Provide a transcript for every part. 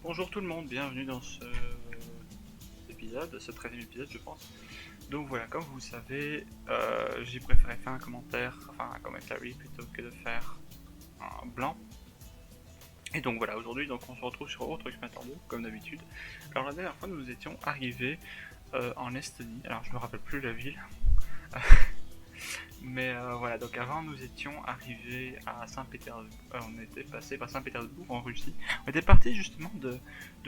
Bonjour tout le monde, bienvenue dans ce épisode, ce 13e épisode je pense. Donc voilà, comme vous savez, j'ai préféré faire un commentaire, enfin un commentary plutôt que de faire un blanc. Et donc voilà, aujourd'hui donc on se retrouve sur Euro Truck Simulator 2, comme d'habitude. Alors la dernière fois nous étions arrivés en Estonie, alors je me rappelle plus la ville. Mais voilà, donc avant nous étions arrivés à Saint-Pétersbourg, on était passé par Saint-Pétersbourg en Russie. On était parti justement de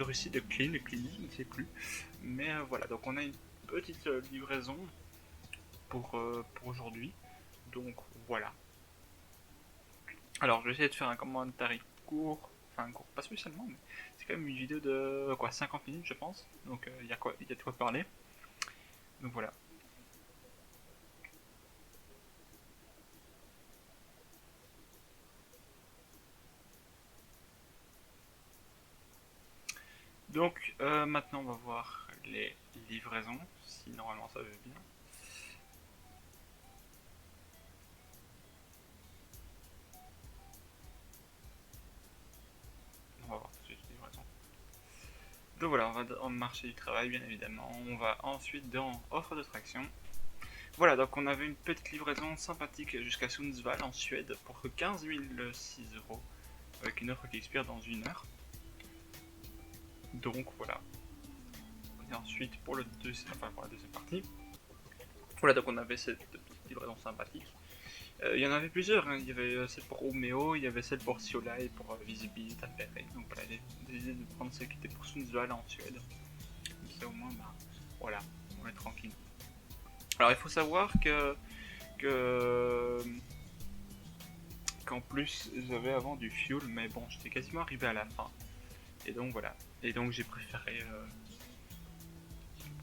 Russie, de Klin, je ne sais plus. Mais voilà, donc on a une petite livraison pour aujourd'hui. Donc voilà. Alors je vais essayer de faire un commentaire court, enfin court, pas spécialement, mais c'est quand même une vidéo de quoi 50 minutes je pense. Donc il y a de quoi parler. Donc voilà. Donc maintenant on va voir les livraisons, si normalement ça veut bien. On va voir tout de suite les livraisons. Donc voilà, on va dans le marché du travail bien évidemment. On va ensuite dans offre de traction. Voilà, donc on avait une petite livraison sympathique jusqu'à Sundsvall en Suède pour 15 006 euros avec une offre qui expire dans 1 heure. Donc voilà. Et ensuite pour la deuxième partie. Voilà, donc on avait cette petite livraison sympathique. Il y en avait plusieurs, hein. Il y avait celle pour Omeo, il y avait celle pour Siola et pour Visibility Affaire. Donc voilà, j'ai décidé de prendre celle qui était pour Sundsvall en Suède. Comme ça au moins, bah, voilà, on est tranquille. Alors il faut savoir que qu'en plus j'avais avant du fuel, mais bon, j'étais quasiment arrivé à la fin. Et donc voilà. Et donc j'ai préféré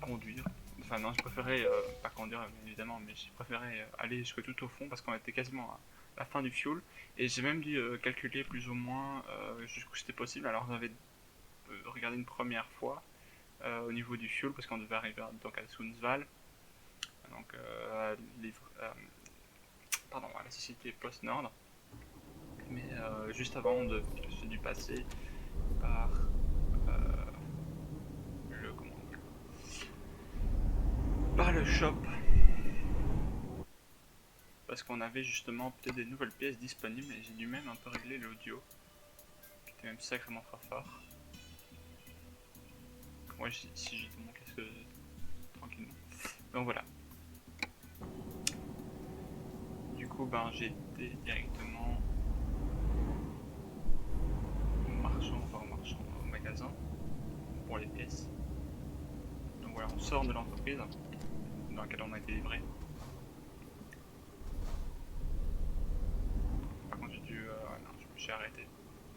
conduire. Enfin non, je préférais pas conduire bien évidemment, mais j'ai préféré aller jusque tout au fond parce qu'on était quasiment à la fin du fuel. Et j'ai même dû calculer plus ou moins jusqu'où c'était possible. Alors j'avais regardé une première fois au niveau du fuel parce qu'on devait arriver donc à Sundsvall, donc pardon, à la société Post Nord. Mais juste avant, j'ai dû passer par le comment dire, par le shop parce qu'on avait justement peut-être des nouvelles pièces disponibles et j'ai dû même un peu régler l'audio qui était même sacrément très fort. Moi, si j'ai mon casque tranquillement. Donc voilà. Du coup, ben j'ai été directement au magasin pour les pièces. Donc voilà, on sort de l'entreprise dans laquelle on a été livré. Par contre, non, je me suis arrêté.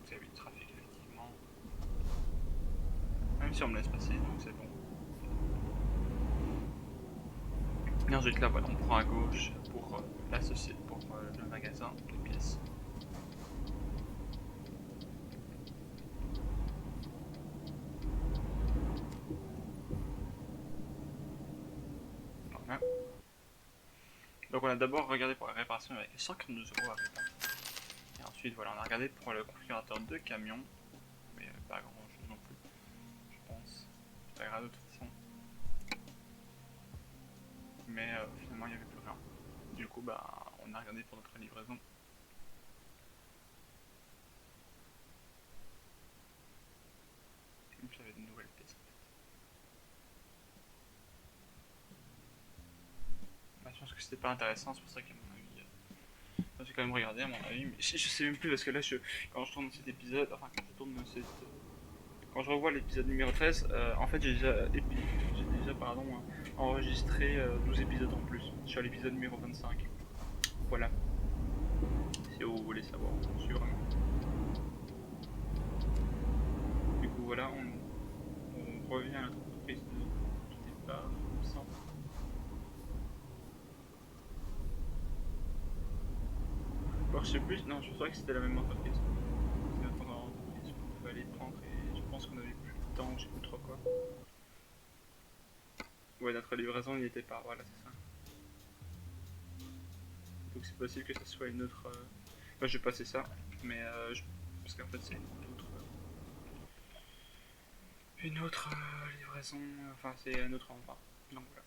Vous avez eu du trafic, effectivement. Même si on me laisse passer, donc c'est bon. Et ensuite, là, voilà, on prend à gauche pour pour le magasin, les pièces. Voilà. Donc, on a d'abord regardé pour la réparation avec 142 euros à réparer. Et ensuite, voilà, on a regardé pour le configurateur de camion. Mais il n'y avait pas grand chose non plus, je pense. C'est pas grave de toute façon. Mais finalement, il n'y avait plus rien. Du coup, bah, on a regardé pour notre livraison. Et puis, il y avait de nouvelles pièces. Bah, je pense que c'était pas intéressant, c'est pour ça qu'à mon avis. J'ai quand même regardé à mon avis, mais je sais même plus parce que là, quand je tourne cet épisode, enfin, quand je revois l'épisode numéro 13, en fait, j'ai déjà pardon, enregistré 12 épisodes en plus. Je suis à l'épisode numéro 25. Voilà, si vous voulez savoir, bien sûr. Du coup, voilà, on revient à notre entreprise de départ, il me semble. Alors, je sais plus, non, je crois que c'était la même entreprise. C'était notre entreprise qu'on pouvait aller prendre et je pense qu'on avait plus de temps, je sais plus trop quoi. Ouais, notre livraison n'y était pas, voilà, c'est ça. Donc c'est possible que ça soit une autre. Moi, je vais passer ça, mais parce qu'en fait, c'est une autre. une autre livraison, enfin c'est un autre endroit. Donc voilà.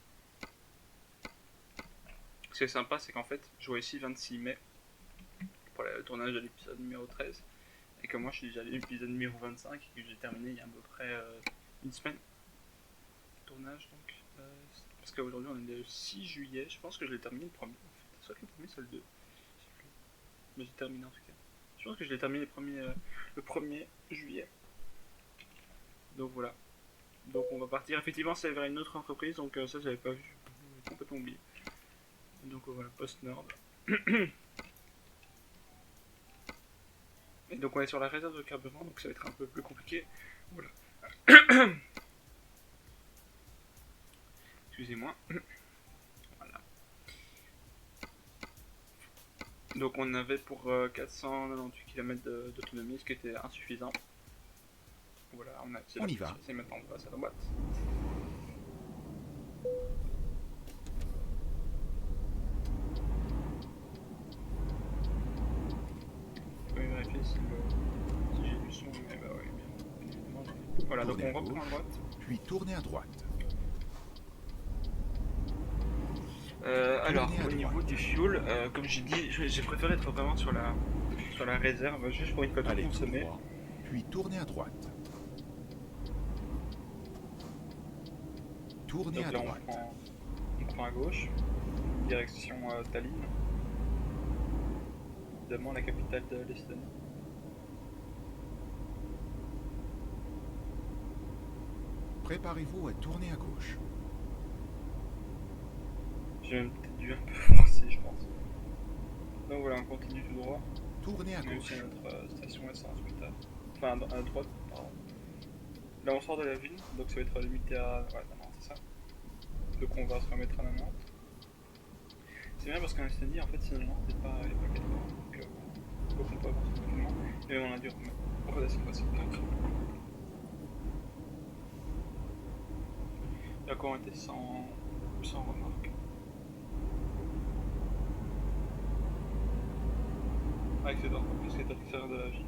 Ce qui est sympa, c'est qu'en fait, je vois ici 26 mai pour le tournage de l'épisode numéro 13, et que moi je suis déjà à l'épisode numéro 25 et que j'ai terminé il y a à peu près une semaine de tournage. Donc, parce qu'aujourd'hui on est le 6 juillet, je pense que je l'ai terminé le premier. En fait. Soit que le premier, soit le 2. Je sais plus. Mais j'ai terminé en tout cas. Je pense que je l'ai terminé le 1er juillet. Donc voilà. Donc on va partir. Effectivement, c'est vers une autre entreprise, donc ça j'avais pas vu. J'avais complètement oublié. Donc voilà, post-nord. Et donc on est sur la réserve de carburant, donc ça va être un peu plus compliqué. Voilà. Excusez-moi. Voilà. Donc on avait pour 498 km d'autonomie, ce qui était insuffisant. Voilà, On y va. C'est maintenant on passe à la boîte. Je vais vérifier si j'ai du son, mais bah oui, bien évidemment. Voilà, donc Tournez on à reprend à gauche, droite. puis tournez à droite. Alors, Tournez à au niveau droite. du fuel, comme j'ai dit, j'ai préféré être vraiment sur la réserve, juste pour une fois tout Allez tout consommer. droit, puis tournez à droite. Tournez Donc à là, droite. on prend à gauche, direction Tallinn, évidemment la capitale de l'Estonie. Préparez-vous à tourner à gauche. J'ai même peut-être dû un peu forcer, je pense. Donc voilà, on continue tout droit, Tournez à même si gauche. notre station essence plus tard. Enfin, à droite, pardon. Là, on sort de la ville, donc ça va être limité à. Ouais, non, c'est ça. Donc on va se remettre à 90. C'est bien parce qu'en Estonie, en fait, si 90 n'est pas 80, donc on peut avancer tranquillement. Et on a dû redescendre assez vite. D'accord, on était sans remarque. Avec cette entreprise qui est à l'extérieur de la ville.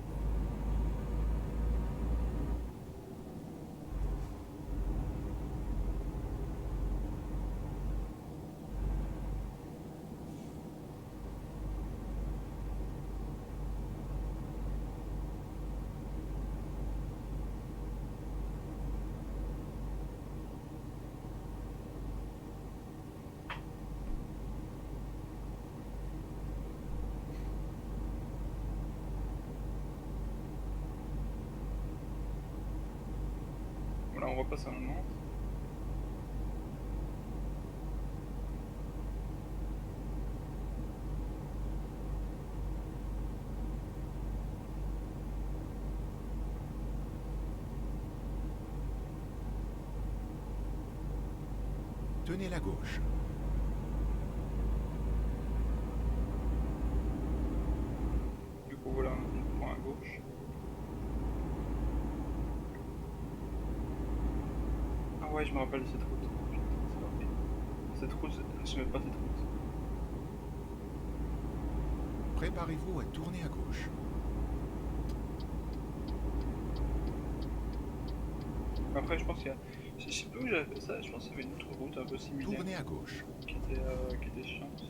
Voilà, on repasse à 90. Tenez la gauche. Du coup, voilà, on prend à gauche. Ah ouais, je me rappelle de cette route. Putain, c'est pas vrai. Cette route, je n'aime pas cette route. Préparez-vous à tourner à gauche. Après, je pense qu'il y a. Je sais plus où j'avais fait ça, je pense qu'il y avait une autre route un peu similaire Tournez à gauche. qui était chiante.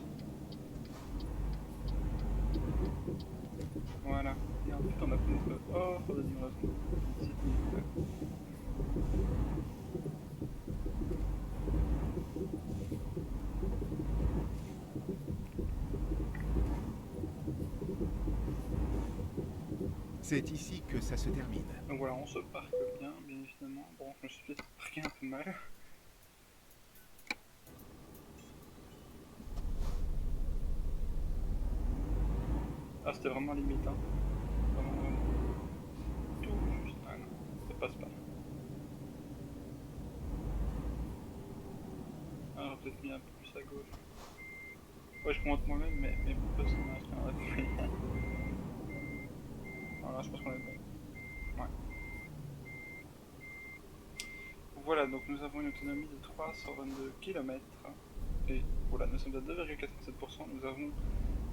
Voilà. Et ensuite, on a pris notre offre de livraison. C'est ici que ça se termine. Donc voilà, on se parque bien évidemment. Bon, je me suis peut-être parqué un peu mal. Ah, c'était vraiment limite, hein. Vraiment. Tout juste. Ah non, ça passe pas. Ah, j'aurais peut-être mis un peu plus à gauche. Ouais, je monte moi-même, mais pourquoi ça m'a inscrit en appui. Voilà, je pense qu'on est bon. Ouais. Voilà, donc nous avons une autonomie de 322 km. Et voilà, nous sommes à 2,87%. Nous avons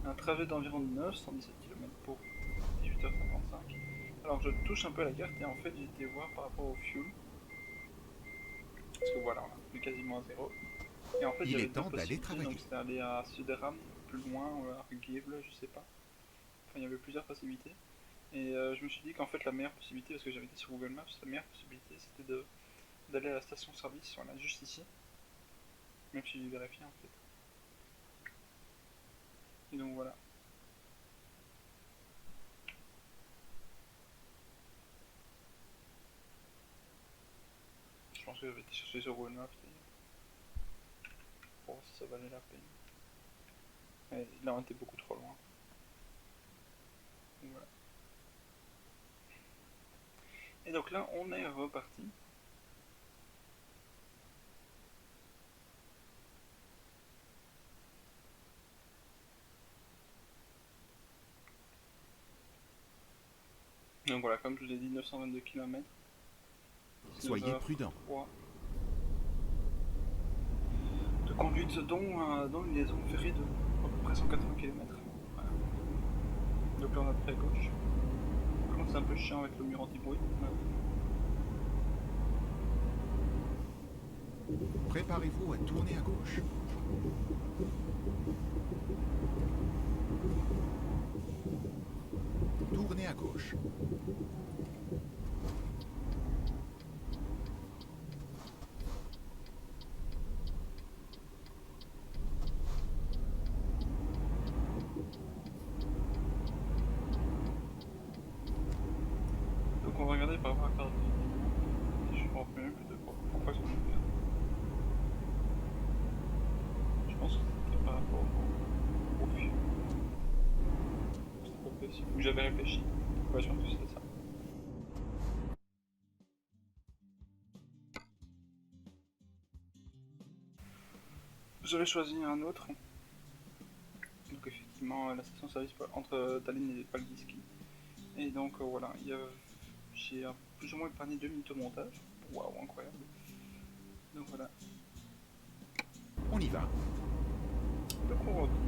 un trajet d'environ 917 km pour 18h55. Alors je touche un peu la carte et en fait j'ai été voir par rapport au fuel. Parce que voilà, on est quasiment à zéro. Et en fait, Il j'avais est deux temps d'aller possibilités, travailler. donc c'était aller à Söderhamn, plus loin, ou à Gävle, je sais pas. Enfin, il y avait plusieurs possibilités. Et je me suis dit qu'en fait, la meilleure possibilité, parce que j'avais été sur Google Maps, la meilleure possibilité c'était d'aller à la station-service, on a juste ici. Même si j'ai vérifié en fait. Et donc voilà. Je pense que j'avais été chercher sur Google Maps pour voir si ça valait la peine. Mais là, on était beaucoup trop loin. Donc voilà. Et donc là, on est reparti. Donc voilà, comme je vous l'ai dit, 922 km. Soyez prudent. De conduite, dont une liaison ferrée de à peu près 180 km. Voilà. Donc là, on a pris à gauche. Par contre, c'est un peu chiant avec le mur anti-bruit. Préparez-vous à tourner à gauche. Tournez à gauche. Donc on va regarder par rapport à la carte de... Je me rappelle même plus de pourquoi je me faire. Je pense que c'était par rapport au film. C'est pas possible. Ou j'avais réfléchi. Ouais, je pense que c'était ça. J'avais choisi un autre. Donc effectivement, la station-service entre Tallinn et Paldiski. Et donc voilà, j'ai plus ou moins épargné 2 minutes au montage. Waouh, incroyable. Donc voilà. On y va. Donc on retourne.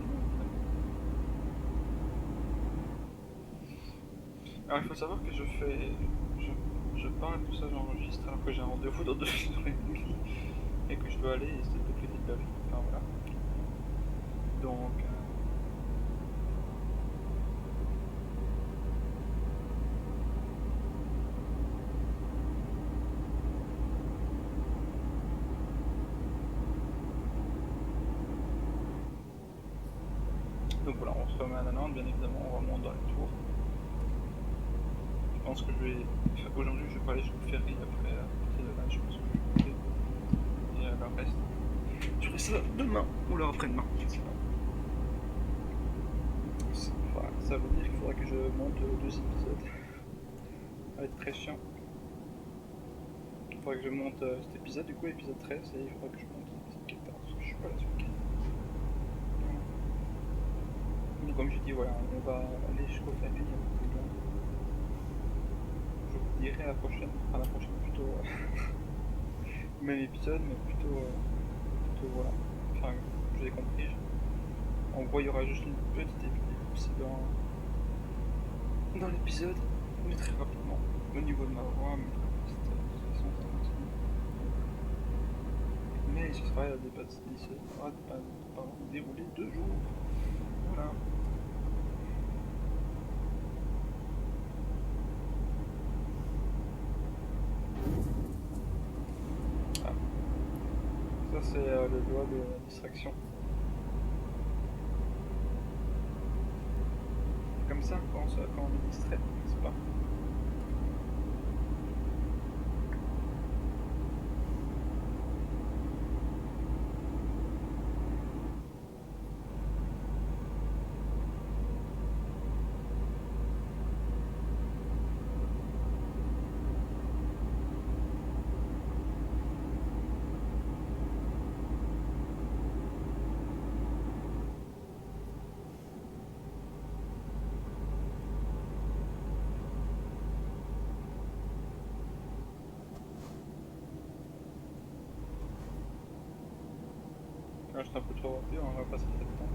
Alors il faut savoir que je parle, tout ça j'enregistre alors que j'ai un rendez-vous dans 2 heures et demie et que je dois aller et c'est de l'autre côté de la ville. Enfin voilà. Donc voilà, on se remet à Nantes, bien évidemment, on remonte dans les tours. Je pense que aujourd'hui je vais pas aller jusqu'au ferry après à partir de là, je pense que je vais monter et le reste. Je ferai ça demain ou alors après-demain, je sais pas. Voilà, ça veut dire qu'il faudra que je monte 2 épisodes. Ça va être très chiant. Il faudra que je monte cet épisode, du coup épisode 13, et il faudra que je monte l'épisode 14, parce que je suis pas là ce week-end. Donc comme je dis, voilà, on va aller jusqu'au ferry à partir de là. Je vous dirai à la prochaine, enfin la prochaine plutôt, même épisode, mais plutôt voilà. Enfin, je vous ai compris. En gros, il y aura juste une petite ellipse dans l'épisode, mais très rapidement, au niveau de ma voix, mais de toute façon, ça continue. Mais ce sera déroulé 2 jours. Voilà. Ah. Ça, c'est le doigt de la distraction. Comme ça, quand on est distrait, n'est-ce pas? Quand je suis un peu trop rapide, on va passer cette temps.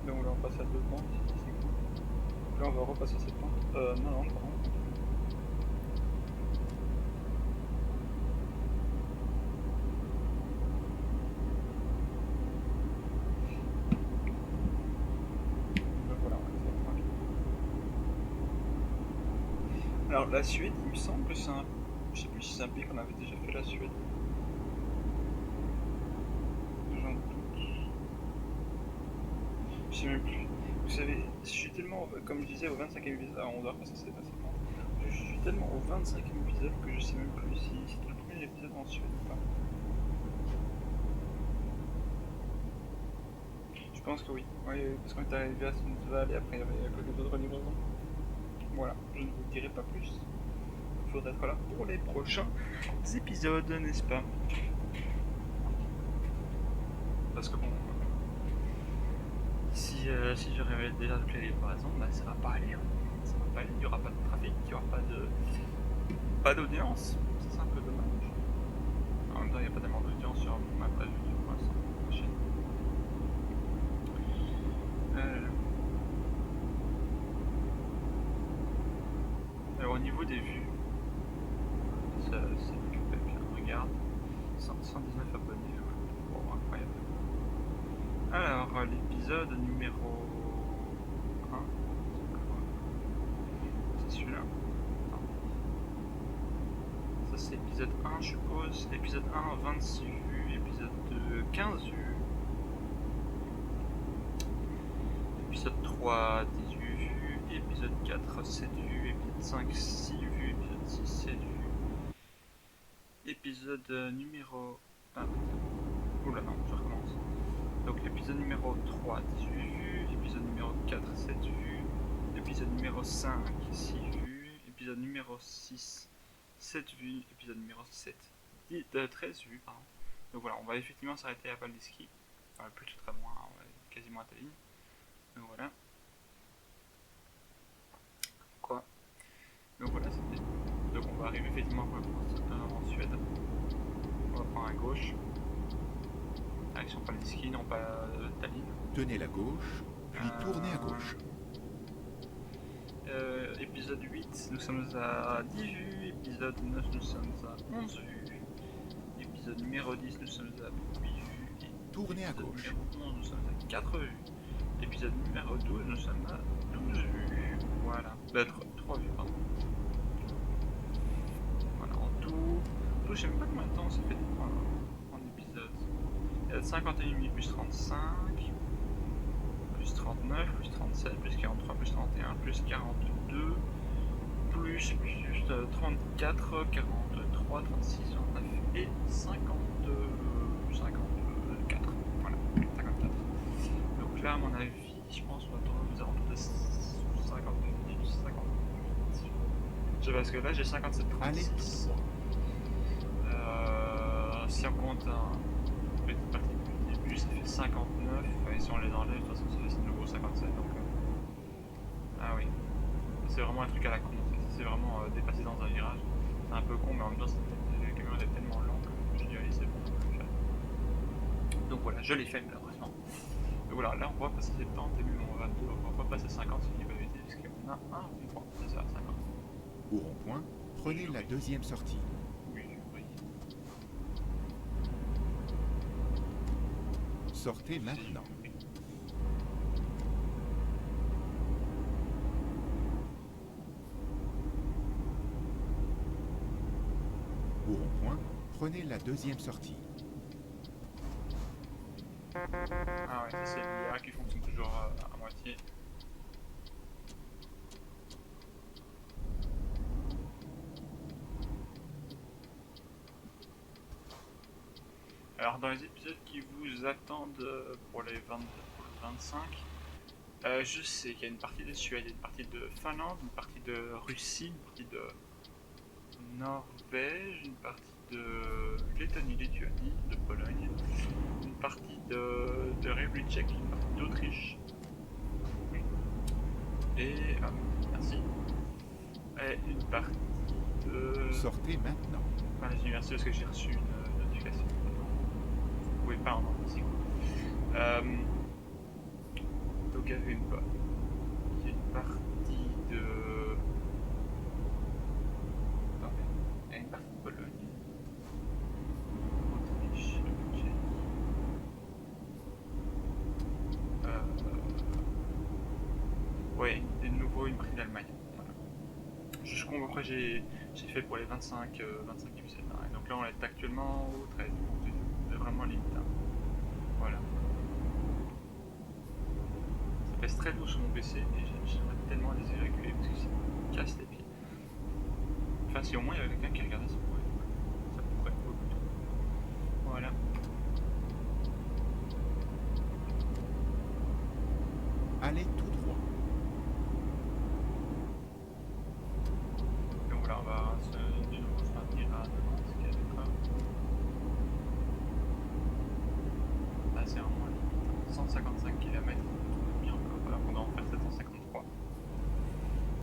Donc là, repasser à 2 pentes, c'est cool. Là on va repasser à cette pente. Non, pardon. Donc voilà, on va faire tranquille. Alors la Suède, il me semble que c'est un... Je sais plus si c'est un pays qu'on avait déjà fait, la Suède. J'en doute. Je sais même plus. Vous savez, je suis tellement, comme je disais, au 25e épisode, on doit repasser cette séquence. Je suis tellement au 25e épisode que je sais même plus si c'était le premier épisode en Suède ou pas. Je pense que oui. Oui, parce qu'on est arrivé à Sundsvall et après il y avait quelques autres livraisons. Voilà, je ne vous dirai pas plus. Il faudra être là pour les prochains épisodes, n'est-ce pas? Parce que bon, si je révèle déjà toutes les livraisons, bah ça va pas aller. Ça va pas aller, il n'y aura pas de trafic, il n'y aura pas d'audience. Ça c'est un peu dommage. En même temps, il n'y a pas tellement d'audience sur ma page YouTube pour l'instant, ma chaîne. Alors au niveau des vues, c'est bien, regarde, 119 abonnés, wow, incroyable. Alors l'épisode numéro 1, c'est celui-là. Ça c'est épisode 1 je suppose, épisode 1 26 vues, épisode 2 15 vues, épisode 3 18 vues, épisode 4 7 vues, épisode 5 6 vues, épisode 6 7 vues. Épisode numéro... Ah, oula non, je recommence. Donc épisode numéro 3, 18 vues, épisode numéro 4, 7 vues, épisode numéro 5, 6 vues, épisode numéro 6, 7 vues, épisode numéro 7, 13 vues, pardon. Donc voilà, on va effectivement s'arrêter à Valdiski, enfin, plutôt très loin, quasiment à Tallinn. Donc voilà. Quoi? Donc voilà, c'était... Donc on va arriver effectivement en Suède. On va prendre à gauche. Direction Valdiski, non pas Tallinn. Tenez la gauche, puis tournez à gauche. Épisode 8, nous sommes à 10 vues. Épisode 9, nous sommes à 11 vues. Épisode numéro 10, nous sommes à 8 vues. Et Tournez à gauche. numéro 11, nous sommes à 4 vues. Épisode numéro 12, nous sommes à 12 vues. Voilà. 3 vues, pardon. Voilà, en tout, je sais même pas combien de temps ça fait en épisode. Il y a 51 minutes plus 35, plus 39, plus 37, plus 43, plus 31, plus 42, plus 34, 43, 36, 39 et 54. Voilà, 54. Donc là, à mon avis, je pense qu'on va tourner aux alentours de 58, 58. Je sais parce que là, j'ai 57, 36. Si on compte un petite partie du début, ça fait 59. Et si on les enlève, de toute façon, ça fait de nouveau 57. Donc, ah oui. C'est vraiment un truc à la con. C'est vraiment dépasser dans un virage. C'est un peu con, mais en même temps, le camion était tellement lent que je dis, allez, c'est bon, je vais le faire. Donc voilà, je l'ai fait malheureusement. Donc voilà, là, on va passer 70 et puis on va passer 50 si je dis pas de bêtises, parce qu'on a un rond-point, c'est ça, 50. Au rond-point, prenez la deuxième sortie. Oui. Sortez maintenant. Au rond-point, prenez la deuxième sortie. Ah ouais, c'est l'IA qui fonctionne toujours à moitié. Alors dans les épisodes qui vous attendent pour les 25, je sais qu'il y a une partie de Suède, une partie de Finlande, une partie de Russie, une partie de Norvège, une partie de Lettonie, Lituanie, de Pologne, une partie de République tchèque, une partie d'Autriche. Et merci. Et une partie de... Sortez maintenant. Enfin, j'ai dit merci parce que j'ai reçu une notification. Vous pouvez pas en ici. Donc il y avait une partie de... Attendez, il y a une partie de Pologne. Autriche, Tchéquie. Ouais, et de nouveau une partie d'Allemagne. Voilà. Jusqu'à peu près j'ai fait pour les 25 épisodes. Hein. Et donc là on est actuellement au 13. C'est vraiment limite. Hein. Voilà. Ça pèse très lourd sur mon PC et j'aimerais tellement les évacuer parce que ça me casse les pieds. Enfin si au moins il y avait quelqu'un qui regardait ça pourrait être beau plutôt. Voilà. Allez tout droit. Donc voilà, on va de nouveau finir à 90 km/h. Là c'est vraiment limite. 155 km. Mis encore, alors qu'on doit en faire 753.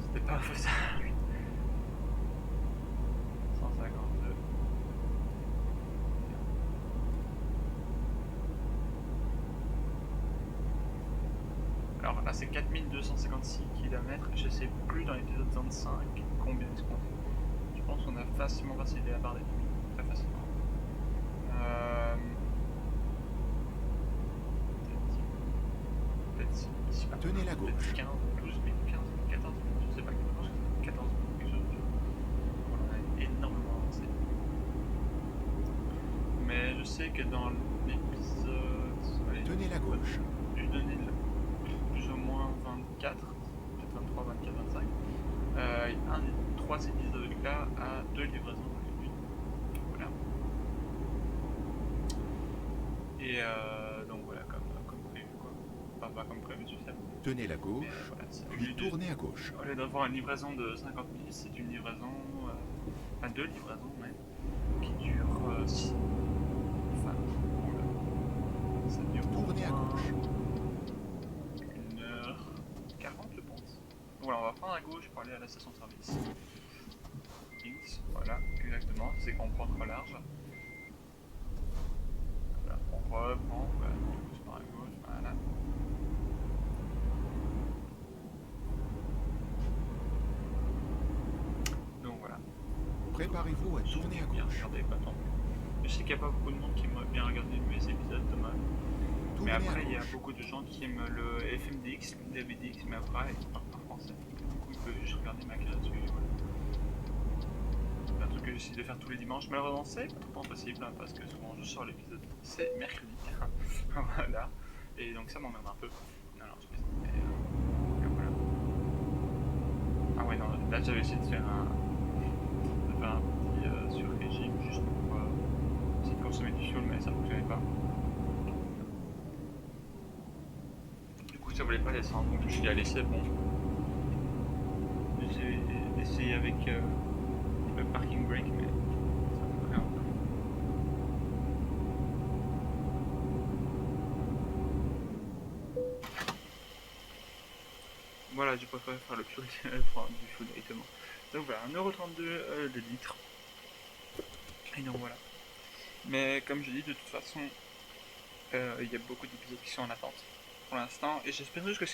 C'était pas faisable. 152. Alors là c'est 4256 km, je sais plus dans l'épisode 25 combien est-ce qu'on fait. Je pense qu'on a facilement passé la barre des 10 000, très facilement. Peut-être si pas. Tenez la gauche. 15, 12 000, 15 000, 14 000, je sais pas, je pense que c'est 14 000, quelque chose de... On a énormément avancé. Mais je sais que dans l'épisode... Tenez la gauche. J'ai donné plus ou moins 24, peut-être 23, 24, 25. Un des 3 épisodes là a 2 livraisons dans les buts. Voilà. Et donc voilà, comme prévu quoi. Enfin pas comme prévu, tu sais. Tenez la Mais gauche, voilà, puis tournez à gauche. au lieu d'avoir une livraison de 50 000, c'est une livraison, enfin 2 livraisons même, qui durent 6. Enfin, voilà. Ça dure Tournez à gauche. 1h40 je pense. Donc voilà, on va prendre à gauche pour aller à la station de service. X, voilà, exactement, c'est qu'on prend trop large. Voilà, on reprend, voilà, doucement à gauche, voilà. Donc voilà. Préparez-vous à tourner à Bien gauche. regardé, pas tant. Je sais qu'il n'y a pas beaucoup de monde qui aimerait bien regarder mes épisodes de mal. Mais Tournez à après, il y a gauche. beaucoup de gens qui aiment le FMDX, le DVDX, mais après, ils parlent pas français. Du coup, ils peuvent juste regarder ma création. Voilà. C'est un truc que j'essaie de faire tous les dimanches. Malheureusement, c'est pas tout le temps possible hein, parce que souvent je sors l'épisode, c'est mercredi. Voilà. Et donc ça m'emmerde un peu. Non, non, je plaisante. Mais voilà. Ah ouais, non, là j'avais essayé de faire un petit sur régime juste pour essayer de consommer du fuel, mais ça fonctionnait pas. Du coup, ça voulait pas descendre, donc je me suis dit, allez, c'est bon. J'ai essayé avec le parking brake, mais ça ne fait rien. Voilà, je préfère faire le fuel, prendre du fuel directement. Donc voilà, 1,32€ de litre. Et donc voilà. Mais comme je dis, de toute façon, il y a beaucoup d'épisodes qui sont en attente pour l'instant. Et j'espère juste que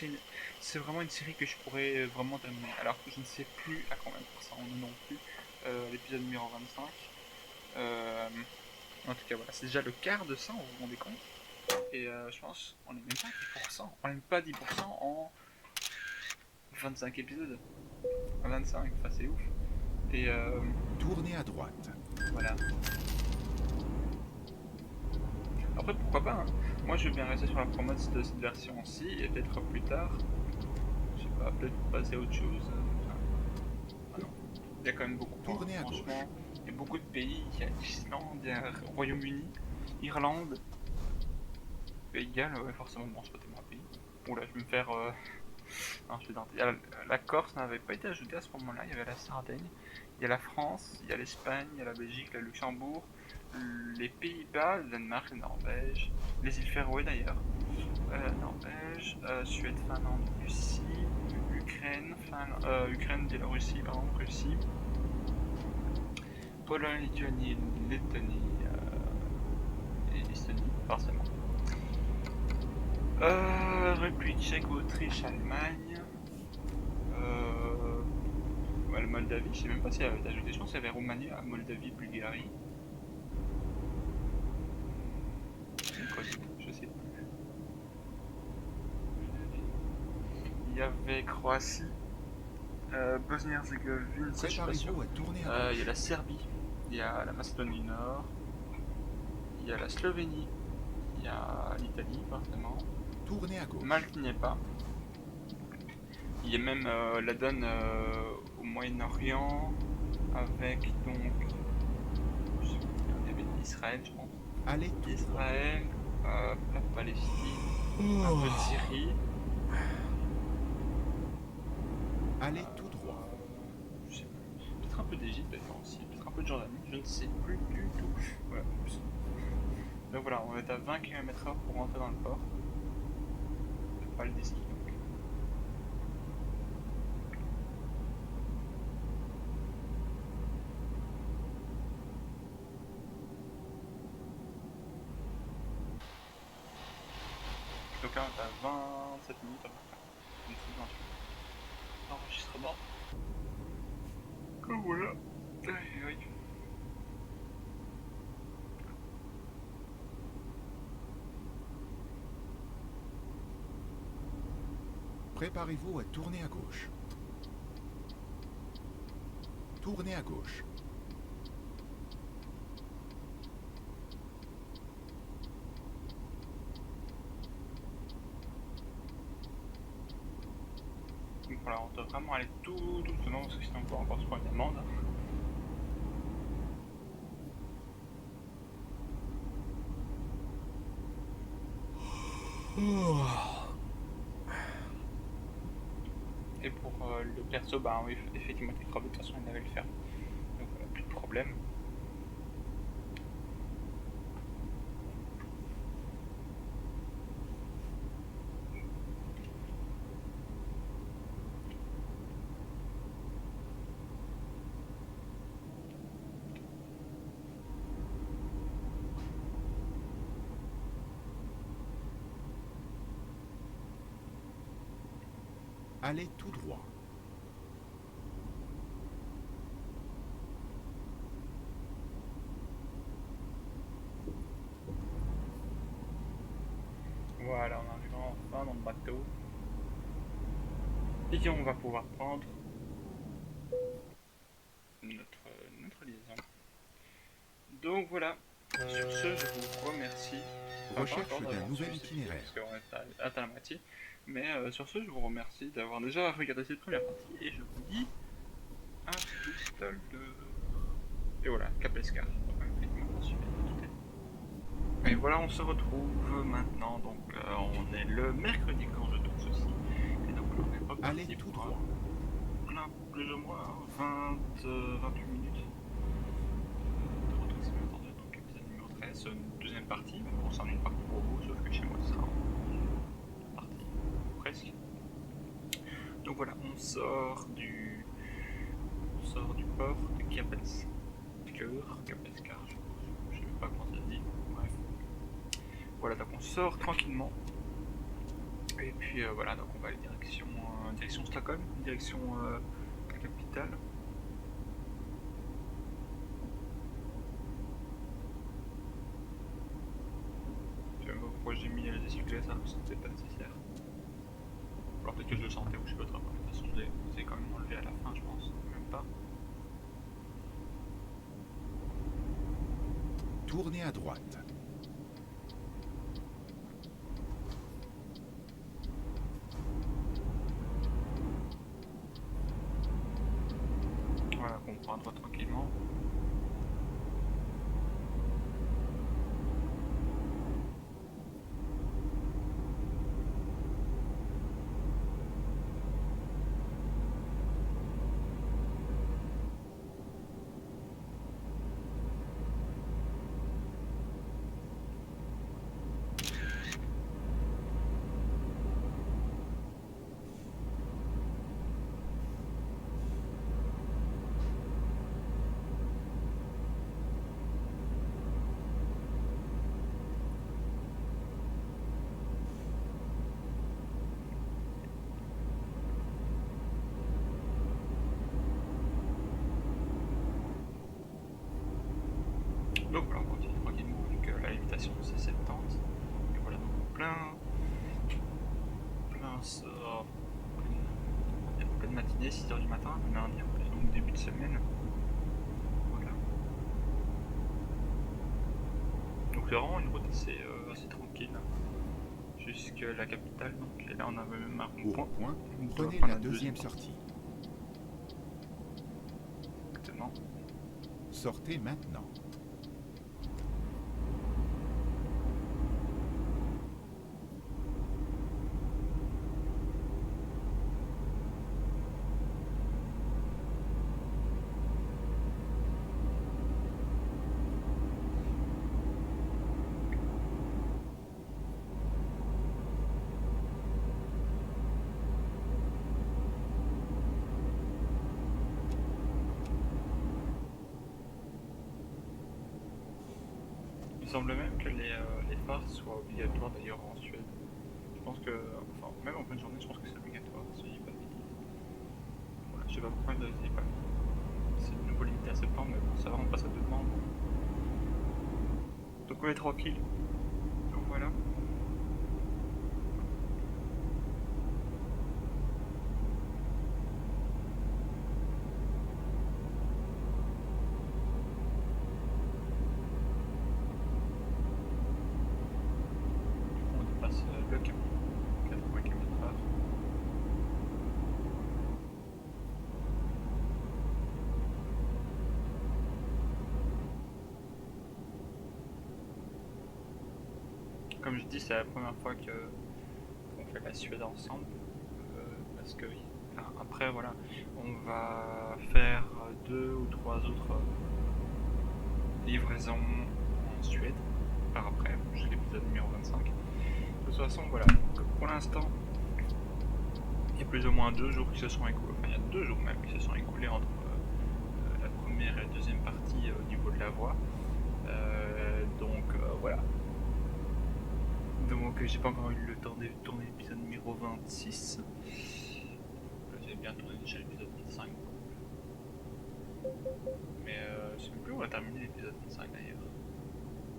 c'est vraiment une série que je pourrais vraiment terminer. Alors que je ne sais plus à combien de pourcents on est non plus. L'épisode numéro 25. En tout cas, voilà, c'est déjà le quart de ça, vous vous rendez compte. Et je pense on n'est même pas à 10%. On n'est même pas à 10% en 25 épisodes. En 25, enfin c'est ouf. Et Tournez à droite. voilà. Après, pourquoi pas, hein. Moi je veux bien rester sur la promo de cette version-ci et peut-être plus tard, je sais pas, peut-être passer à autre chose. Ah non. Il y a quand même beaucoup, Tournez à franchement. gauche. Il y a beaucoup de pays, il y a l'Islande, il y a le Royaume-Uni, Irlande, Pays de Galles, ouais, forcément, bon, c'est pas tellement un pays. Oula, je vais me faire. Non, je suis dans... La Corse n'avait pas été ajoutée à ce moment-là, il y avait la Sardaigne, il y a la France, il y a l'Espagne, il y a la Belgique, le Luxembourg, les Pays-Bas, le Danemark, la Norvège, les îles Féroé d'ailleurs, Norvège, Suède, Finlande, Russie, Ukraine, Ukraine, Biélorussie, pardon, Russie, Pologne, Lituanie, Lettonie et l'Estonie, forcément. République tchèque, Autriche, Allemagne. Ouais, la Moldavie, je sais même pas si elle avait ajouté, je pense qu'il y avait Roumanie, Moldavie, Bulgarie. Je sais plus. Il y avait Croatie, Bosnie-Herzégovine, ça je suis pas sûr. Préparez-vous à tourner à Il y a gauche. la Serbie, il y a la Macédoine du Nord, il y a la Slovénie, il y a l'Italie forcément, Tournez à gauche. Malte n'y est pas. Il y a même la donne au Moyen-Orient avec donc je sais plus, il y avait Israël je pense. Allez tout droit. Israël, la Palestine, un peu de Syrie. Allez tout droit. Je sais plus. Peut-être un peu d'Égypte d'ailleurs aussi, peut-être un peu de Jordanie, je ne sais plus du tout. Voilà. Donc voilà, on est à 20 km/h pour rentrer dans le port. Pas le d'ici donc. Donc là on est à 27 minutes à peu près. Donc c'est 28. Enregistrement. Oh voilà. Oui. Préparez-vous à tourner à gauche. Tournez à gauche. Donc voilà, on doit vraiment aller tout doucement parce que sinon on peut encore se prendre une amende. Et pour le perso, bah oui, effectivement, les crabes, de toute façon, il avait le faire. Donc plus de problème. Allez tout droit. Voilà, on arrive enfin dans le bateau. Et on va pouvoir prendre notre liaison. Donc voilà, sur ce, je vous remercie. Recherche d'un nouvel itinéraire. Parce qu'on est à la moitié. Mais sur ce, je vous remercie d'avoir déjà regardé cette première partie. Et je vous dis à plus tard. Et voilà, Capescar. Et voilà, on se retrouve maintenant. Donc, on est le mercredi quand je tourne ceci. Et donc, on est reparti. Allez tout droit. Là, plus ou moins 28 minutes de retour simultané. Donc, épisode numéro 13, deuxième partie. Même pour ça, une partie pour vous, sauf que chez moi, ce sera une partie presque. Donc voilà, on sort du port de Capescar, je sais même pas comment ça se dit. Bref. Voilà, donc on sort tranquillement. Et puis voilà, donc on va aller direction Stockholm, direction la capitale. Je sais même pas pourquoi j'ai mis les essuie-glaces alors que c'était pas nécessaire. Alors peut-être que je le sentais ou je sais pas trop. De toute façon, je les ai quand même enlevé à la fin, je pense. Même pas. Tournez à droite. Voilà, on prend à droite tranquillement. commence en pleine matinée, 6h du matin, le lundi en plus, donc début de semaine. Voilà. Donc c'est vraiment une route assez tranquille jusqu'à la capitale. Donc, et là on avait même un Au rond-point. rond-point, On doit prenez prendre la deuxième sortie. Exactement. Sortez maintenant. Il semble même que les phares soient obligatoires d'ailleurs en Suède. Je pense que, enfin, même en pleine journée, je pense que c'est obligatoire, si je dis pas de bêtises. Voilà, je sais pas pourquoi ils ne le disaient pas. C'est de nouveau limité à septembre, mais bon, ça va, on passe à demain. Donc on est tranquille. Donc voilà. On dépasse le cap, 80 km/h. Comme je dis, c'est la première fois qu'on fait la Suède ensemble. Parce que enfin, après, voilà, on va faire 2 ou 3 autres livraisons en Suède par après, jusqu'à l'épisode numéro 25. De toute façon, voilà, donc, pour l'instant, il y a plus ou moins 2 jours qui se sont écoulés, enfin il y a 2 jours même qui se sont écoulés entre la première et la deuxième partie au niveau de la voie. Donc voilà. Donc j'ai pas encore eu le temps de tourner l'épisode numéro 26. J'ai bien tourné déjà l'épisode 25. Mais je sais même plus où on va terminer l'épisode 25 d'ailleurs.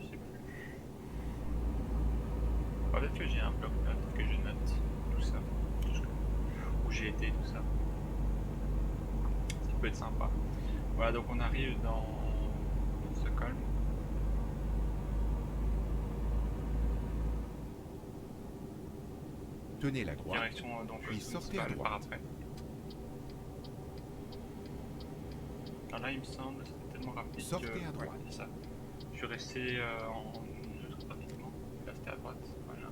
Je sais plus. Peut-être que j'ai un bloc-notes que je note tout ça. Où j'ai été, tout ça. Ça peut être sympa. Voilà, donc on arrive dans Stockholm. Tenez la droite, Direction donc puis sortez à par droite. après. Alors là, il me semble, c'était tellement rapide Sortez que à droite. voilà, c'est ça. Je suis resté en neutre pratiquement. Là, c'était à droite. Voilà.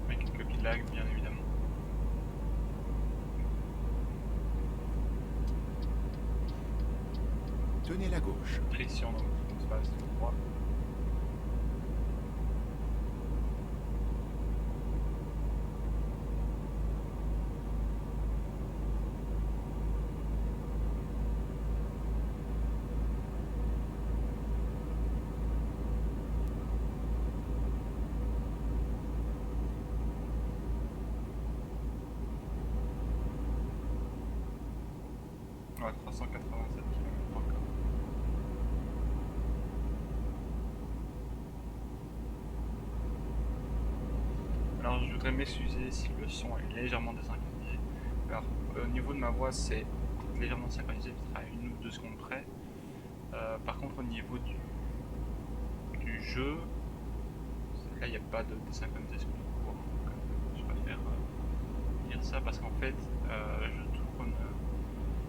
Avec quelques petits lags, bien évidemment. Tenez la gauche. Direction donc on se passe tout droit. Ouais, 387 km encore. Alors je voudrais m'excuser si le son est légèrement désynchronisé. Alors au niveau de ma voix c'est légèrement synchronisé, peut-être à 1 ou 2 secondes près. Par contre au niveau du jeu, là il n'y a pas de désynchronisation du coup. Donc, je préfère dire ça parce qu'en fait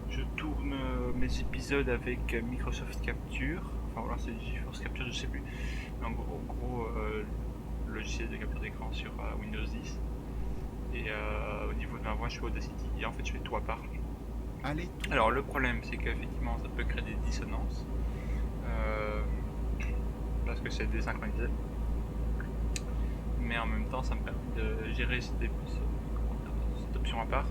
je tourne mes épisodes avec Microsoft Capture. Enfin voilà, c'est GeForce Capture, je sais plus. Mais en gros logiciel de capture d'écran sur Windows 10. Et au niveau de ma voix, je suis Audacity. Et en fait, je fais tout à part. Allez tout Alors, le problème, c'est qu'effectivement, ça peut créer des dissonances. Parce que c'est désynchronisé. Mais en même temps, ça me permet de gérer cette option à part.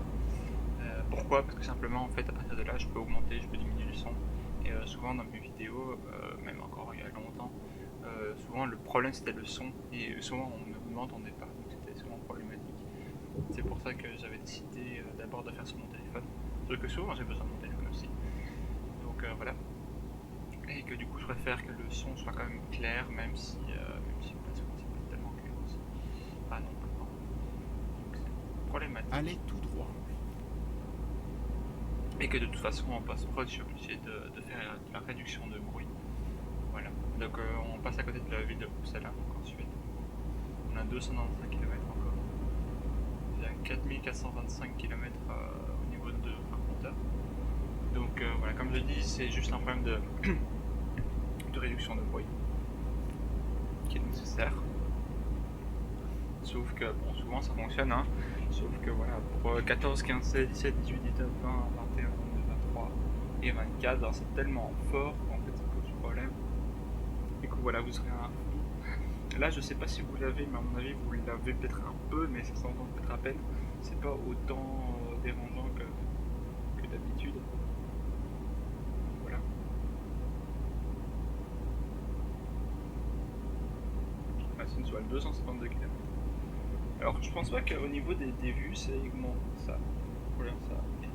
Pourquoi? Parce que simplement, en fait, à partir de là, je peux augmenter, je peux diminuer le son. Et souvent, dans mes vidéos, même encore il y a longtemps, souvent le problème c'était le son. Et souvent, on ne m'entendait pas. Donc, c'était souvent problématique. C'est pour ça que j'avais décidé d'abord de faire sur mon téléphone. Sauf que souvent, j'ai besoin de mon téléphone aussi. Donc, voilà. que du coup je préfère que le son soit quand même clair, même si voilà, souvent c'est pas tellement clair aussi. Ah non, pas vraiment. Donc c'est problématique. Allez tout droit. Et que de toute façon en post-prod je suis obligé de faire de la réduction de bruit. Voilà. Donc on passe à côté de la ville de Uppsala, donc en Suède. On a 295 km encore. Il y a 4425 km au niveau de par compteur. Donc voilà, comme je dis, c'est juste un problème de réduction de bruit qui est nécessaire. Sauf que bon, souvent ça fonctionne, hein. Sauf que voilà, pour 14, 15, 16, 17, 18, 19, 20, 21, 22, 23 et 24, alors c'est tellement fort qu'en fait ça pose problème. Du coup voilà, vous serez un... Là je sais pas si vous l'avez, mais à mon avis vous l'avez peut-être un peu, mais ça s'entend peut-être à peine. C'est pas autant dérangeant que d'habitude. Voilà. La Machine soit à 252 km. Alors je pense pas qu'au niveau des vues c'est augmenté ça. Voilà, ça a augmenté.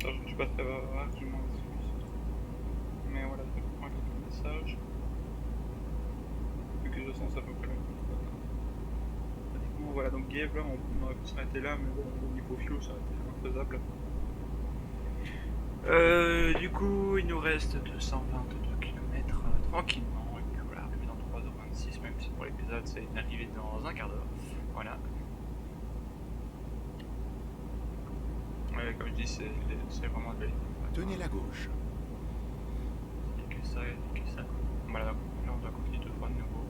Alors, je ne suis pas très bavard, je m'en excuse. Mais voilà, je prends quelques messages. Vu que je sens à peu près la même chose. Pratiquement, voilà, donc Gabe, là, on aurait pu s'arrêter là, mais bon, au niveau fuel, ça aurait été infaisable. Du coup, il nous reste 222 km tranquillement. Et puis voilà, arrivé dans 3h26, même si pour l'épisode, c'est une arrivée dans un quart d'heure. Voilà. Comme je dis, c'est vraiment de belle. Tenez la gauche. Il n'y a que ça, il n'y a que ça. Voilà, donc là on doit continuer tout droit de nouveau.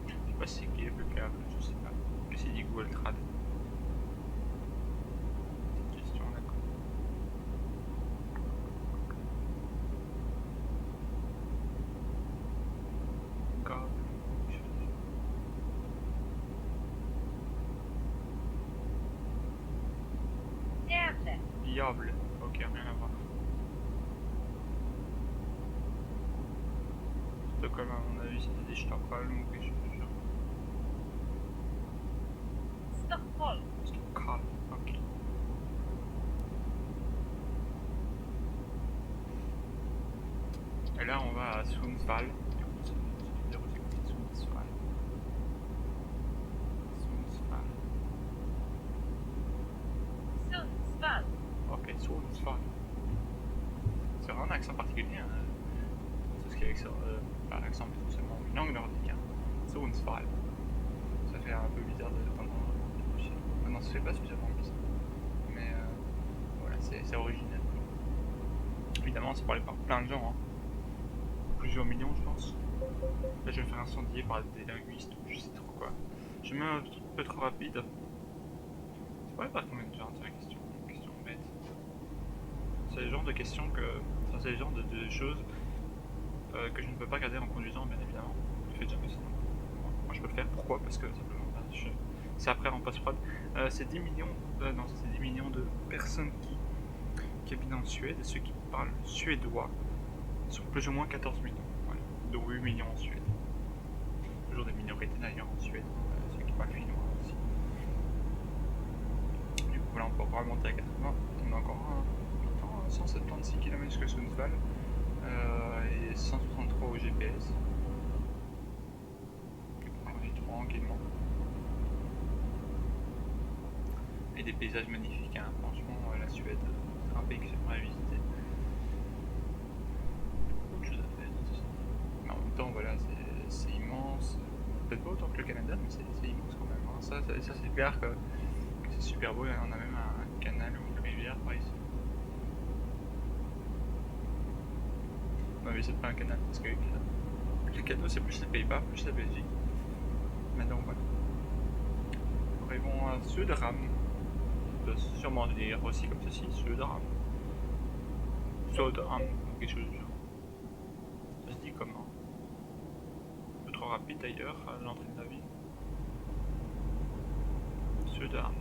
Je sais pas si c'est qui est le câble, je sais pas. Mais c'est dit Google Trad. Petite question d'accord. Câble. Diable. Ok, rien à voir. Stockholm, à mon avis, c'était des Stockholm ou quelque chose du genre. Stockholm. Stockholm, ok. Et là, on va à Sundsvall. Du coup, c'est dire où c'est que c'est Sundsvall. Sundsvall. Sundsvall. Ok, Sundsvall. C'est vraiment un accent particulier. Hein. Tout ce qui est accent, pas accent, mais tout simplement une langue nordique. Hein. Sundsvall. Ça fait un peu bizarre d'entendre. Non, ça fait pas suffisamment bizarre. Mais voilà, c'est original. Évidemment, c'est parlé par plein de gens. Hein. Plusieurs millions, je pense. Là, je vais me faire incendier par des linguistes ou je sais trop quoi. Je mets un peu trop rapide. Ouais, par contre, déjà, tiens, question bête. C'est le genre de questions que. Enfin, c'est le genre de choses que je ne peux pas regarder en conduisant, bien évidemment. Je fais jamais ça. Moi, je peux le faire. Pourquoi? Parce que simplement, c'est après en post-prod. C'est 10 millions. Non, c'est 10 millions de personnes qui habitent en Suède et ceux qui parlent suédois sont plus ou moins 14 millions. Voilà. Donc 8 millions en Suède. Toujours des minorités d'ailleurs en Suède. Ceux qui parlent finnois aussi. Du coup, voilà, on peut encore remonter à 80. On a encore 176 km jusqu'à Sundsvall. Et 163 au GPS. On est tranquillement. Et des paysages magnifiques, hein. Franchement, la Suède, c'est un pays que j'aimerais visiter. Beaucoup de choses à faire. Mais en même temps, voilà, c'est immense. Peut-être pas autant que le Canada, mais c'est immense quand même. Hein. Ça c'est clair que c'est super beau. On a même un canal ou une rivière par ici. Non, mais c'est pas un canal, parce que le canal c'est plus les Pays-Bas, plus la Belgique. Maintenant, voilà. Nous arrivons à Söderhamn. On peut sûrement dire aussi comme ceci, Söderhamn. Söderhamn, ou quelque chose du genre. Ça se dit comment? Un peu trop rapide d'ailleurs, à l'entrée de la ville. Söderhamn.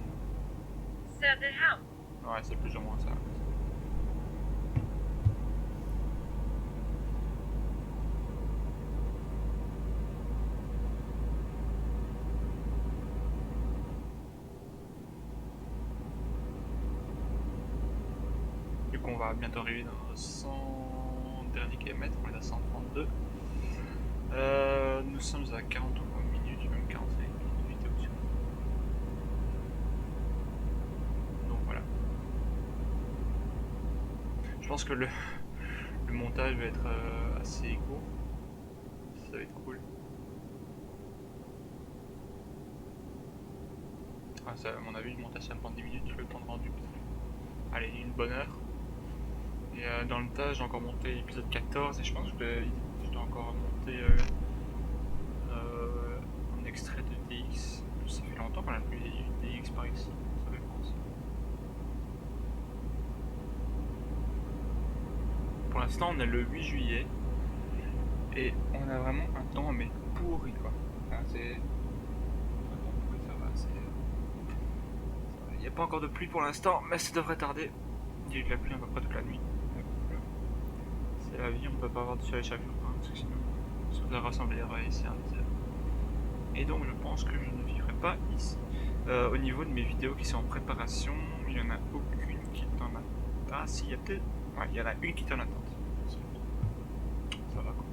Söderhamn. Ouais, c'est plus ou moins ça. Du coup, on va bientôt arriver dans nos 100 derniers kilomètres, on est à 132. Nous sommes à 43 minutes, même 45 minutes de vidéo sur. Donc voilà. Je pense que le montage va être assez court. Ça va être cool. Ah, ça, à mon avis, le montage ça me prend 10 minutes, le temps de rendu. Allez, une bonne heure. Et dans le tas, j'ai encore monté l'épisode 14 et je pense que je dois encore monter un extrait de DX. Ça fait longtemps qu'on n'a plus eu DX par ici, ça fait penser. Pour l'instant, on est le 8 juillet et on a vraiment un temps mais pourri quoi. Enfin, c'est. Ça va, il n'y a pas encore de pluie pour l'instant, mais ça devrait tarder. Il y a eu de la pluie à peu près toute la nuit. C'est la vie, on peut pas avoir de soleil chaque jour, hein, parce que sinon ça ressemblerait ici à un désert. Et donc je pense que je ne vivrai pas ici. Au niveau de mes vidéos qui sont en préparation, il n'y en a aucune qui est en attente. Ah si, il y a peut-être... Ouais, il y en a une qui est en attente. Ça va quoi.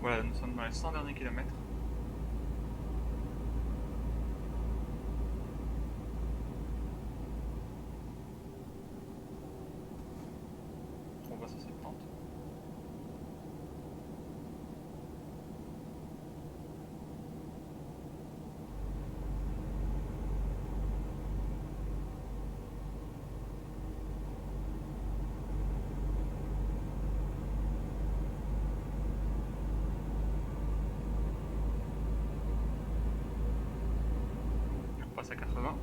Voilà, nous sommes dans les 100 derniers kilomètres. On passe à 70. On passe à 80.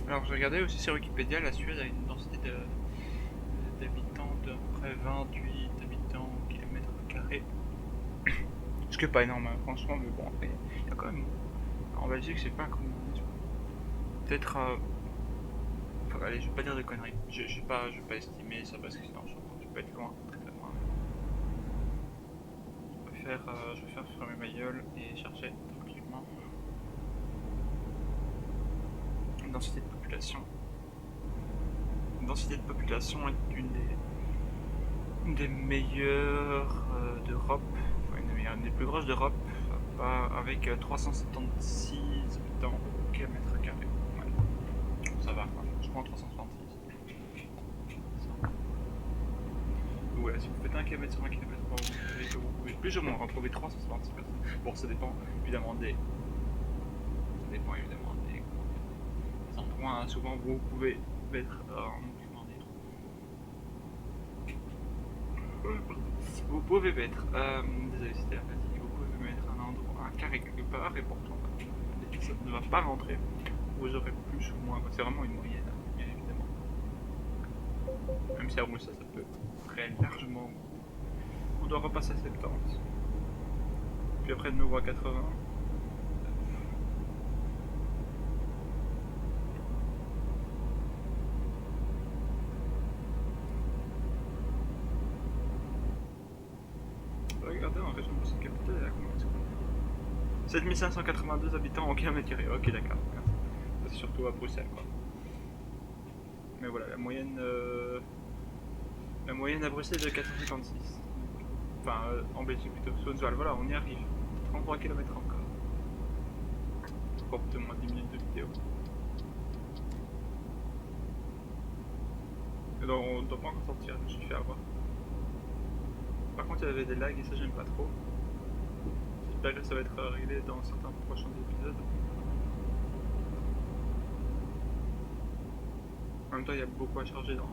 Alors je regardais aussi sur Wikipédia, la Suède a une densité d'habitants de près 28 habitants au kilomètre carré. Ce qui est pas énorme, hein, franchement, mais bon, après, il y a quand même. En Belgique, c'est pas comme. Peut-être. Enfin, allez, je vais pas dire de conneries. Je vais pas estimer ça parce que sinon je peux être loin, très très loin. Je vais faire fermer ma gueule et chercher tranquillement. Densité de population. Densité de population est une des meilleures d'Europe, enfin une des plus grosses d'Europe, avec 376 habitants au kilomètre carré. Ouais. Ça va quoi, je prends 366. Voilà, si vous faites 1 km sur 1 km, vous pouvez plus ou moins retrouver 366 personnes. Bon, ça dépend évidemment dépend évidemment des endroits. Hein. Souvent, vous pouvez mettre comment dire, vous pouvez mettre, désolé c'était la fatigue, vous pouvez mettre un carré quelque part et pourtant ça ne va pas rentrer. Vous aurez plus ou moins, c'est vraiment une moyenne, hein, bien évidemment. Même si à ça peut très largement. On doit repasser à 70. Puis après de nouveau à 80. Regardez en région de cette capitale, elle a combien de secondes 7582 habitants au kilomètre carré. Ok, d'accord. C'est surtout à Bruxelles, quoi. Mais voilà, la moyenne à Bruxelles est de 456. Enfin, en Belgique plutôt. Soonsval, voilà, on y arrive. 33 km encore. Encore peut-être moins 10 minutes de vidéo. Et donc, on ne doit pas encore sortir, je me suis fait avoir. Par contre, il y avait des lags et ça, j'aime pas trop. J'espère que ça va être réglé dans certains prochains épisodes. En même temps, il y a beaucoup à charger dans.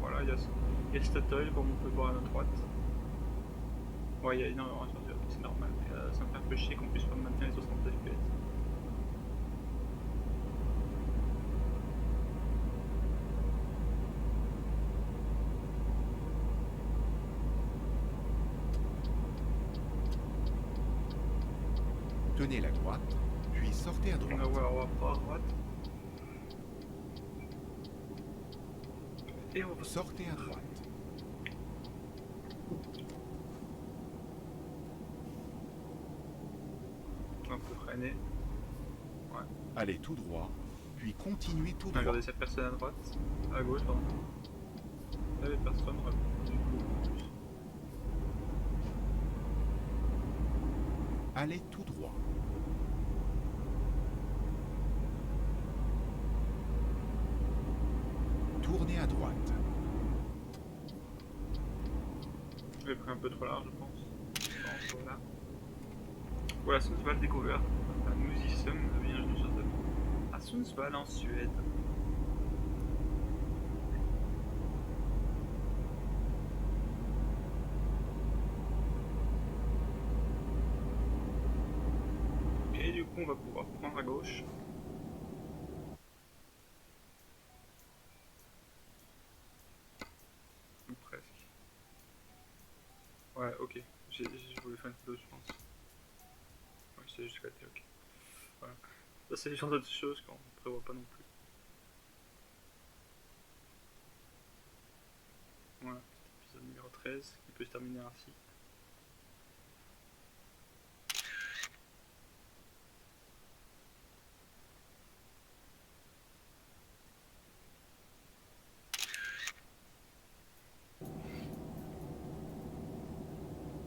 Voilà, il y a Statoil, comme on peut voir à notre droite. Ouais, il y a énormément à charger, c'est normal. Mais, ça me fait un peu chier qu'on puisse pas maintenir les 60 FPS. Tenez la droite, puis sortez à droite. On va pas à droite. Et on va Sortez à droite. un peu freiner. Ouais. Allez tout droit, puis continuez tout droit. Regardez cette personne à droite. À gauche, pardon. Là, les personnes du coup. Allez tout droit. Tournez à droite. J'ai pris un peu trop large, je pense. Non, voilà. Voilà, Sundsvall découvert. Nous y sommes, bienvenue sur cette. À Sundsvall en Suède. Et du coup, on va pouvoir prendre à gauche. Ou presque. Ouais, ok. Je voulais faire une photo, je pense. Ouais, c'est juste côté, ok. Voilà. Ça, c'est le genre de choses qu'on ne prévoit pas non plus. Voilà, cet épisode numéro 13 qui peut se terminer ainsi.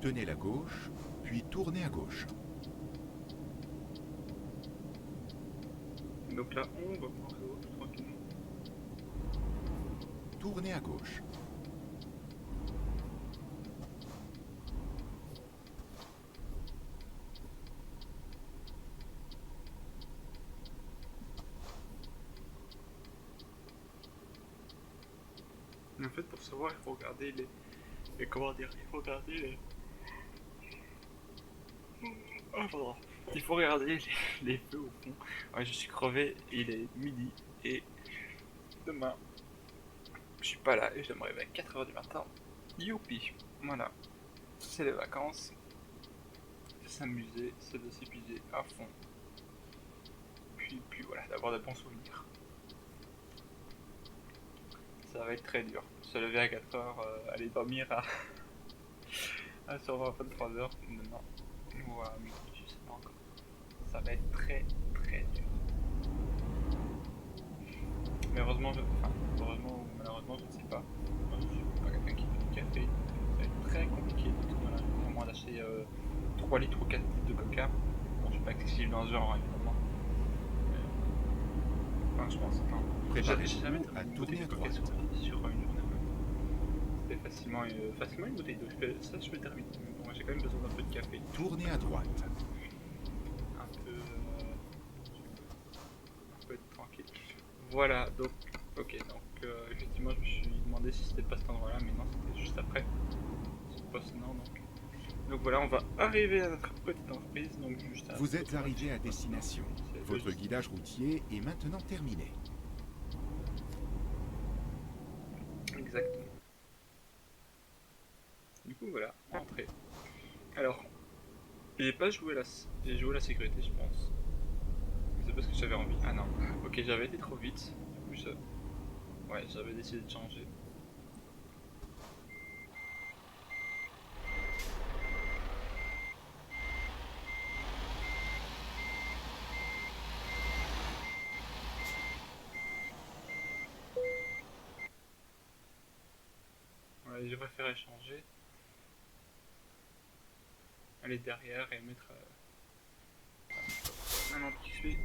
Tenez la gauche, puis tournez à gauche. Donc là, on va prendre à gauche tranquillement. Tournez à gauche. En fait, pour savoir, il faut regarder les comment dire, il faut regarder les. Oh, pardon. Il faut regarder les feux au fond. Ouais, je suis crevé, il est midi et demain, je suis pas là et je dois me réveiller à 4h du matin. Youpi! Voilà. C'est les vacances. C'est s'amuser, c'est de s'épuiser à fond. Puis voilà, d'avoir de bons souvenirs. Ça va être très dur. Se lever à 4h, aller dormir à sur 23h. Non. Ou à midi, je sais pas encore. Ça va être très très dur. Mais heureusement, heureusement ou malheureusement, je ne sais pas. Moi, je suis pas quelqu'un qui fait du café. Ça va être très compliqué de trouver un jour, à moins d'acheter 3 litres ou 4 litres de coca. Bon, je suis pas accessible dans ce genre, évidemment. Enfin, je pense. Enfin, j'ai jamais Préparez-vous terminé à une tourner bouteille à de coca droite. sur une journée. C'était facilement une bouteille d'eau. Ça, je peux terminer. Mais bon, j'ai quand même besoin d'un peu de café. Tournez à droite. Un peu. Voilà, donc, ok, donc effectivement je me suis demandé si c'était pas cet endroit-là, mais non, c'était juste après. C'est pas ce nord, donc voilà, on va arriver à notre petite entreprise, donc juste à Vous êtes côté de arrivé à notre site maintenant. destination. C'est Votre logistique. guidage routier est maintenant terminé. Exactement. Du coup, voilà, entrée. Alors, j'ai pas joué j'ai joué la sécurité, je pense. C'est parce que j'avais envie. Ah non, ok, j'avais été trop vite. Du coup, ouais, j'avais décidé de changer. Ouais, j'ai préféré changer. Aller derrière et mettre. Un anti-suie.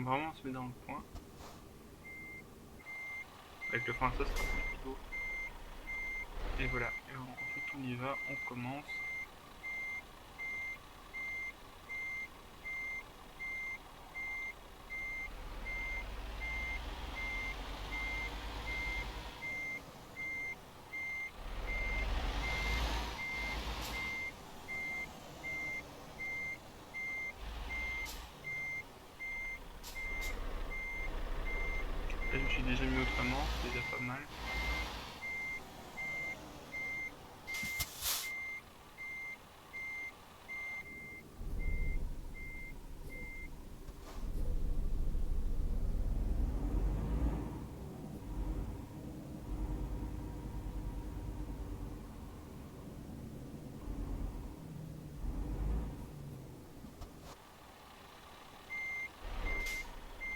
Vraiment, on se met dans le coin. Avec le frein, ça sera plutôt. Et voilà. Et ensuite, on y va, on commence. Là, je me suis déjà mis autrement, c'est déjà pas mal.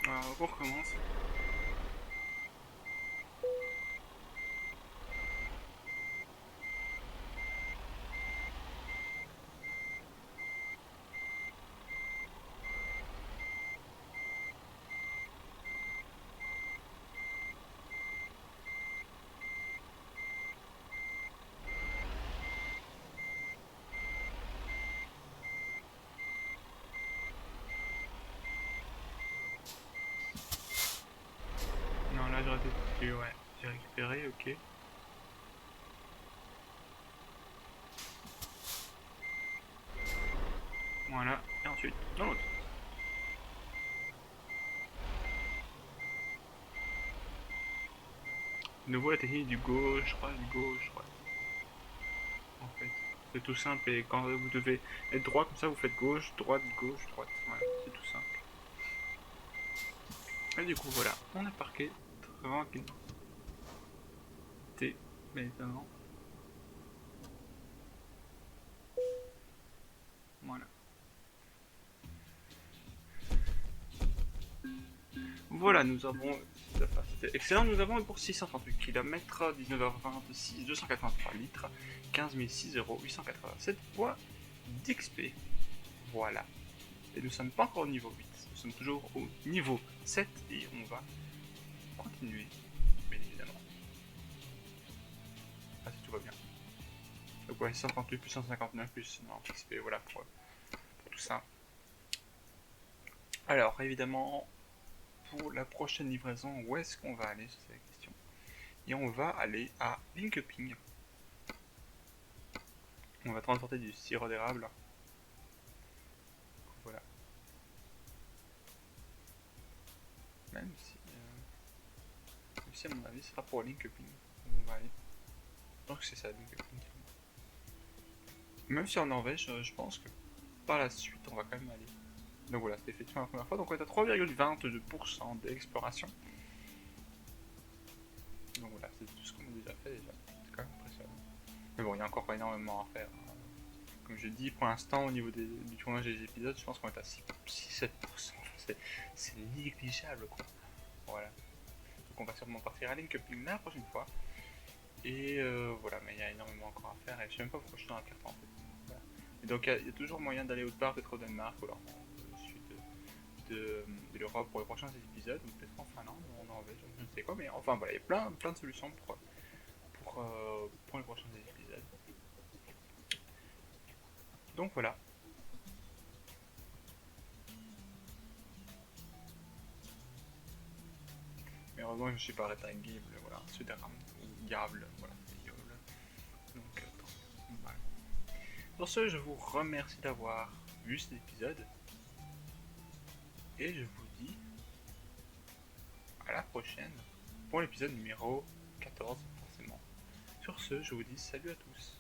Alors, on recommence. Non, là, j'aurais peut-être ouais. J'ai récupéré, ok. Voilà, et ensuite, dans l'autre. De nouveau, la technique du gauche, droite, gauche, droite. En fait, c'est tout simple, et quand vous devez être droit comme ça, vous faites gauche, droite, gauche, droite. Voilà, c'est tout simple. Et du coup, voilà, on est parqué tranquillement. T, maintenant. Voilà. Voilà, nous avons. C'était excellent, nous avons pour 638 km, 19h26, 283 litres, 15 006 euros, 887 points d'XP. Voilà. Et nous sommes pas encore au niveau 8, nous sommes toujours au niveau 7 et on va continuer, bien évidemment. Ah, si tout va bien. Donc ouais, 138 plus 159 plus non, XP, voilà pour tout ça. Alors évidemment, pour la prochaine livraison, où est-ce qu'on va aller, c'est la question. Et on va aller à Linkoping. On va transporter du sirop d'érable. Voilà. Même si à mon avis, ce sera pour Linkoping. On va aller. Donc c'est ça, Linkoping. Même si en Norvège, je pense que par la suite, on va quand même aller. Donc voilà, c'était effectivement la première fois. Donc on est à 3,22% d'exploration. Donc voilà, c'est tout ce qu'on a déjà fait déjà. C'est quand même impressionnant. Mais bon, il y a encore pas énormément à faire. Comme je dis, pour l'instant, au niveau du tournage des épisodes, je pense qu'on est à 6-7%. C'est négligeable, quoi. Voilà. Donc on va sûrement partir à Linkoping la prochaine fois. Et voilà, mais il y a énormément encore à faire et je sais même pas pourquoi je suis dans la carte en fait. Voilà. Et donc il y a toujours moyen d'aller autre part, peut-être au Danemark ou alors au sud de l'Europe pour les prochains épisodes, ou peut-être en Finlande ou en Norvège, je ne sais quoi, mais enfin voilà, il y a plein de solutions pour les prochains épisodes. Donc voilà. Mais heureusement, je me suis pas arrêté à Gable, voilà, Sudaram, ou Gable, voilà, c'est Yole. Donc, voilà. Sur ce, je vous remercie d'avoir vu cet épisode. Et je vous dis à la prochaine pour l'épisode numéro 14, forcément. Sur ce, je vous dis salut à tous.